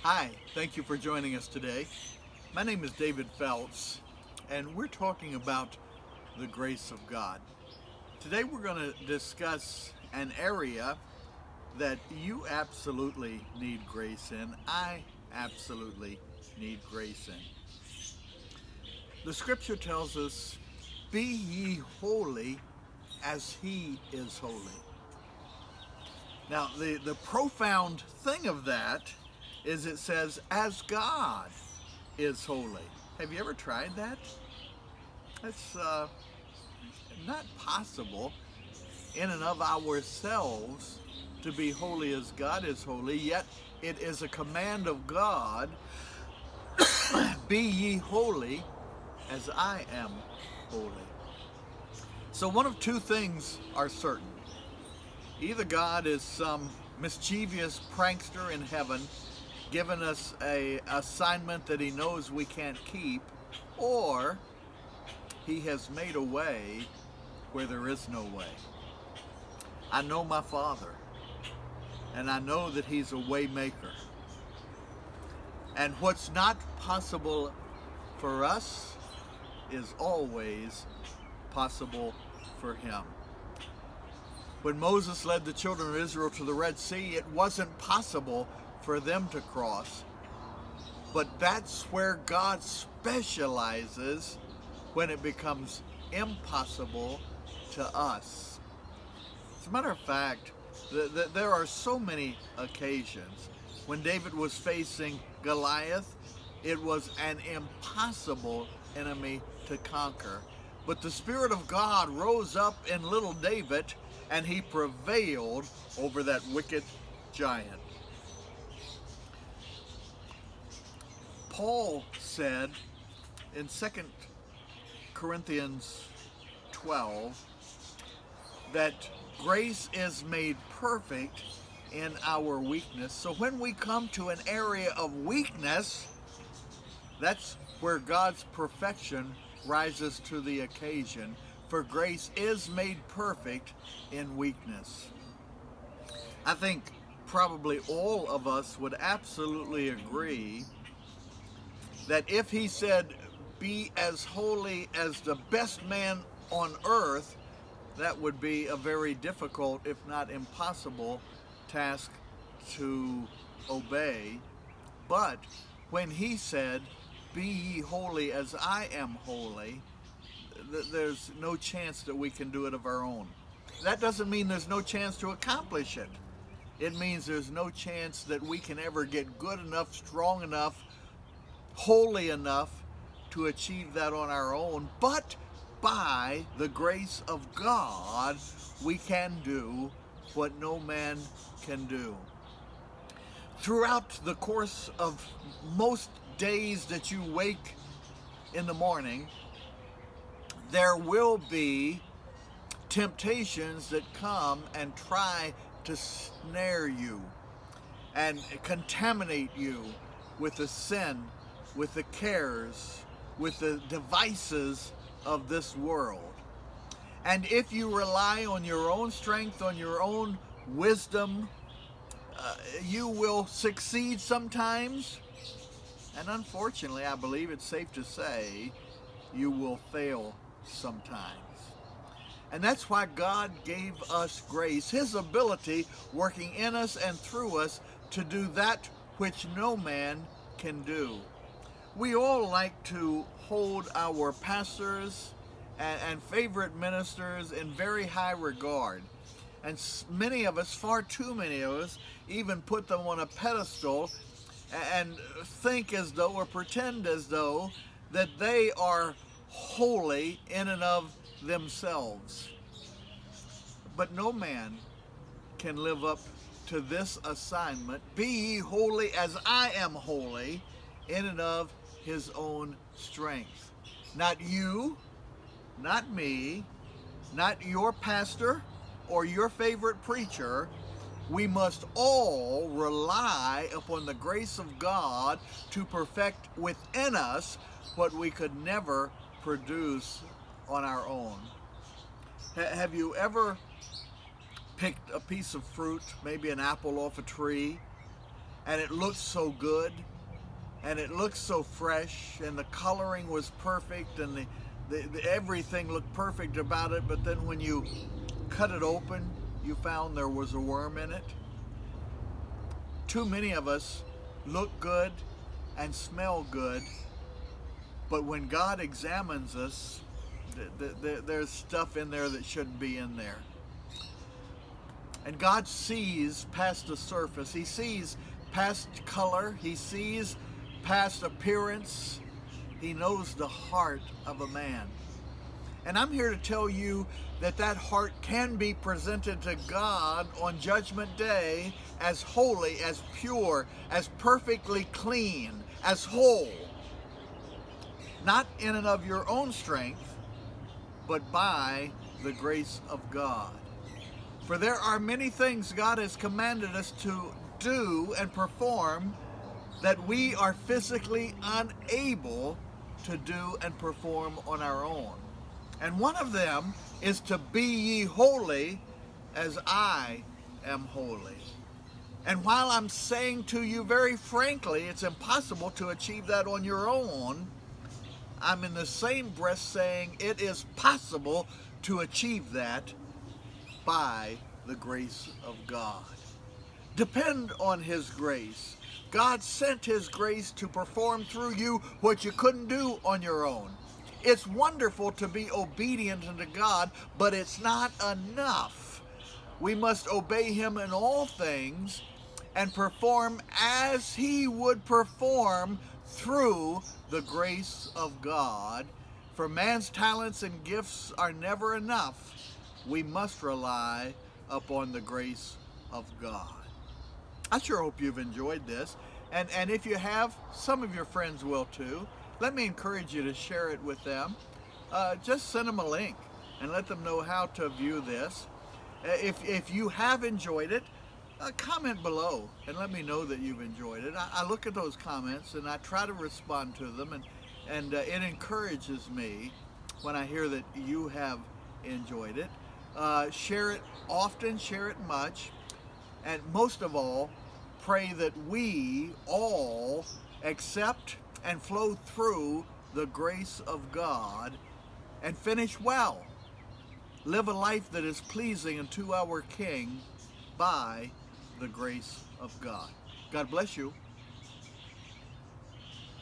Hi, thank you for joining us today. My name is David Phelps, and we're talking about the grace of God. Today we're going to discuss an area that you absolutely need grace in. I absolutely need grace in. The scripture tells us, "Be ye holy as he is holy." Now, the profound thing of that is it says, "As God is holy." Have you ever tried that? It's not possible in and of ourselves to be holy as God is holy, yet it is a command of God, "Be ye holy as I am holy." So one of two things are certain. Either God is some mischievous prankster in heaven giving us a assignment that he knows we can't keep, or he has made a way where there is no way. I know my Father, and I know that he's a waymaker. And what's not possible for us is always possible for him. When Moses led the children of Israel to the Red Sea, it wasn't possible for them to cross. But that's where God specializes when it becomes impossible to us. As a matter of fact, there are so many occasions when David was facing Goliath. It was an impossible enemy to conquer. But the Spirit of God rose up in little David, and he prevailed over that wicked giant. Paul said in 2 Corinthians 12 that grace is made perfect in our weakness. So when we come to an area of weakness, that's where God's perfection rises to the occasion. For grace is made perfect in weakness. I think probably all of us would absolutely agree that if he said, "Be as holy as the best man on earth," that would be a very difficult, if not impossible, task to obey. But when he said, "Be ye holy as I am holy," there's no chance that we can do it of our own. That doesn't mean there's no chance to accomplish it. It means there's no chance that we can ever get good enough, strong enough, holy enough to achieve that on our own. But by the grace of God, we can do what no man can do. Throughout the course of most days that you wake in the morning, there will be temptations that come and try to snare you and contaminate you with the sin, with the cares, with the devices of this world. And if you rely on your own strength, on your own wisdom, you will succeed sometimes. And unfortunately, I believe it's safe to say, you will fail sometimes. And that's why God gave us grace, his ability working in us and through us to do that which no man can do. We all like to hold our pastors and favorite ministers in very high regard. And many of us, far too many of us, even put them on a pedestal and think as though, or pretend as though, that they are holy in and of themselves. But no man can live up to this assignment, "Be ye holy as I am holy," in and of his own strength. Not you, not me, not your pastor or your favorite preacher. We must all rely upon the grace of God to perfect within us what we could never produce on our own. Have you ever picked a piece of fruit, maybe an apple off a tree, and it looked so good, and it looked so fresh, and the coloring was perfect, and everything looked perfect about it. But then when you cut it open, you found there was a worm in it. Too many of us look good and smell good, but when God examines us, there's stuff in there that shouldn't be in there. And God sees past the surface. He sees past color. He sees past appearance. He knows the heart of a man. And I'm here to tell you that that heart can be presented to God on Judgment Day as holy, as pure, as perfectly clean, as whole. Not in and of your own strength, but by the grace of God. For there are many things God has commanded us to do and perform that we are physically unable to do and perform on our own. And one of them is to be ye holy as I am holy. And while I'm saying to you very frankly, it's impossible to achieve that on your own, I'm in the same breath saying it is possible to achieve that by the grace of God. Depend on His grace. God sent His grace to perform through you what you couldn't do on your own. It's wonderful to be obedient unto God, but it's not enough. We must obey Him in all things and perform as He would perform through the grace of God. For man's talents and gifts are never enough. We must rely upon the grace of God. I sure hope you've enjoyed this. And if you have, some of your friends will too. Let me encourage you to share it with them. Just send them a link and let them know how to view this. If you have enjoyed it, comment below and let me know that you've enjoyed it. I look at those comments and I try to respond to them, and it encourages me when I hear that you have enjoyed it. Share it often, share it much, and most of all, pray that we all accept and flow through the grace of God and finish well. Live a life that is pleasing unto our King by the grace of God. God bless you.